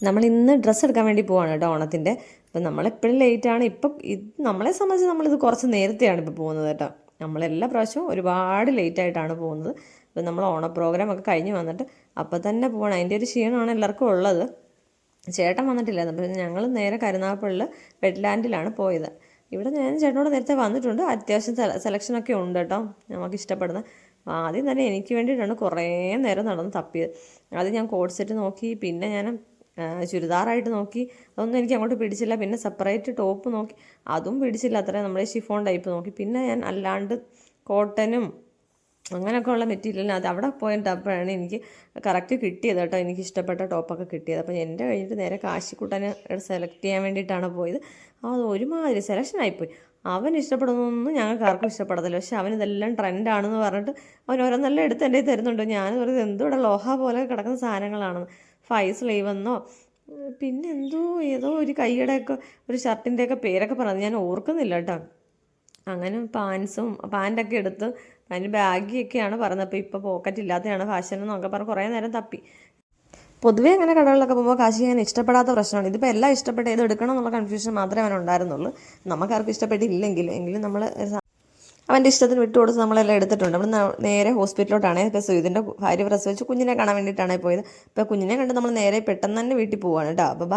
നമ്മൾ ഇന്ന് ഡ്രസ്സ് എടുക്കാൻ വേണ്ടി പോവാണ് കേട്ടോ ഓണത്തിൻ്റെ. അപ്പം നമ്മളെപ്പോഴും ലേറ്റാണ്. ഇപ്പം നമ്മളെ സംബന്ധിച്ച് നമ്മളിത് കുറച്ച് നേരത്തെയാണ് ഇപ്പോൾ പോകുന്നത് കേട്ടോ. നമ്മളെല്ലാ പ്രാവശ്യവും ഒരുപാട് ലേറ്റായിട്ടാണ് പോകുന്നത്. ഇപ്പം നമ്മൾ ഓണ പ്രോഗ്രാം ഒക്കെ കഴിഞ്ഞ് വന്നിട്ട് അപ്പം തന്നെ പോകണം. അതിൻ്റെ ഒരു ക്ഷീണമാണ് എല്ലാവർക്കും ഉള്ളത്. ചേട്ടൻ വന്നിട്ടില്ലായിരുന്നു. അപ്പം ഞങ്ങൾ നേരെ കരുനാഗപ്പള്ളിൽ വെറ്റ്ലാൻഡിലാണ് പോയത്. ഇവിടെ ഞാൻ ചേട്ടനോട് നേരത്തെ വന്നിട്ടുണ്ട്. അത്യാവശ്യം സെലക്ഷനൊക്കെ ഉണ്ട് കേട്ടോ, നമുക്ക് ഇഷ്ടപ്പെടുന്ന. ആദ്യം തന്നെ എനിക്ക് വേണ്ടിയിട്ടാണ് കുറേ നേരം നടന്ന് തപ്പിയത്. ആദ്യം ഞാൻ കോഡ് സെറ്റ് നോക്കി, പിന്നെ ഞാൻ ചുരിദാറായിട്ട് നോക്കി, അതൊന്നും എനിക്ക് അങ്ങോട്ട് പിടിച്ചില്ല. പിന്നെ സെപ്പറേറ്റ് ടോപ്പ് നോക്കി, അതും പിടിച്ചില്ല. അത്രയും നമ്മുടെ ഷിഫോൺ ടൈപ്പ് നോക്കി. പിന്നെ ഞാൻ അല്ലാണ്ട് കോട്ടനും അങ്ങനെയൊക്കെ ഉള്ള മെറ്റീരിയലിന് അത് അവിടെ പോയിട്ടപ്പോഴാണ് എനിക്ക് കറക്റ്റ് കിട്ടിയത് കേട്ടോ, എനിക്ക് ഇഷ്ടപ്പെട്ട ടോപ്പൊക്കെ കിട്ടിയത്. അപ്പോൾ എൻ്റെ കഴിഞ്ഞിട്ട് നേരെ കാശിക്കുട്ടനെ സെലക്ട് ചെയ്യാൻ വേണ്ടിയിട്ടാണ് പോയത്. അത് ഒരുമാതിരി സെലക്ഷനായിപ്പോയി. അവൻ ഇഷ്ടപ്പെടുന്നൊന്നും ഞങ്ങൾക്ക് ആർക്കും ഇഷ്ടപ്പെടത്തില്ല. പക്ഷെ അവനിതെല്ലാം ട്രെൻഡാണെന്ന് പറഞ്ഞിട്ട് അവൻ ഓരോന്നെല്ലാം എടുത്ത് എൻ്റെ തരുന്നുണ്ട്. ഞാൻ പറയുന്നത് എന്തോ ഇവിടെ ലോഹ പോലെ കിടക്കുന്ന സാധനങ്ങളാണെന്ന്. 5 സ്ലീവ് എന്നോ പിന്നെ ഏതോ ഒരു കൈയുടെയൊക്കെ ഒരു ഷർട്ടിൻ്റെയൊക്കെ പേരൊക്കെ പറഞ്ഞത് ഞാൻ ഓർക്കുന്നില്ല കേട്ടോ. അങ്ങനെ പാൻറ്റൊക്കെ എടുത്ത് അതിന് ബാഗിയൊക്കെയാണ് പറഞ്ഞത്. അപ്പോൾ ഇപ്പോൾ പോക്കറ്റ് ഇല്ലാത്തതാണ് ഫാഷൻ എന്നൊക്കെ പറഞ്ഞ് കുറേ നേരം തപ്പി. പൊതുവേ അങ്ങനെ കടകളിലൊക്കെ പോകുമ്പോൾ കാശ് ചെയ്യാൻ ഇഷ്ടപ്പെടാത്ത പ്രശ്നമാണ്. ഇതിപ്പോൾ എല്ലാം ഇഷ്ടപ്പെട്ട് ഏത് എടുക്കണം എന്നുള്ള കൺഫ്യൂഷൻ മാത്രമേ അവനുണ്ടായിരുന്നുള്ളൂ. നമുക്കാർക്കും ഇഷ്ടപ്പെട്ടില്ലെങ്കിലും നമ്മൾ അവൻ്റെ ഇഷ്ടത്തിന് വിട്ടുകൊടുത്ത് നമ്മളെല്ലാം എടുത്തിട്ടുണ്ട്. നമ്മൾ നേരെ ഹോസ്പിറ്റലിലോട്ടാണ്. ഇപ്പോൾ സുജിതിൻ്റെ ഭാര്യ പ്രസവിച്ച് കുഞ്ഞിനെ കാണാൻ വേണ്ടിയിട്ടാണ് പോയത്. ഇപ്പോൾ കുഞ്ഞിനെ കണ്ട് നമ്മൾ നേരെ പെട്ടെന്ന് തന്നെ വീട്ടിൽ പോവുകയാണ് കേട്ടോ. അപ്പോൾ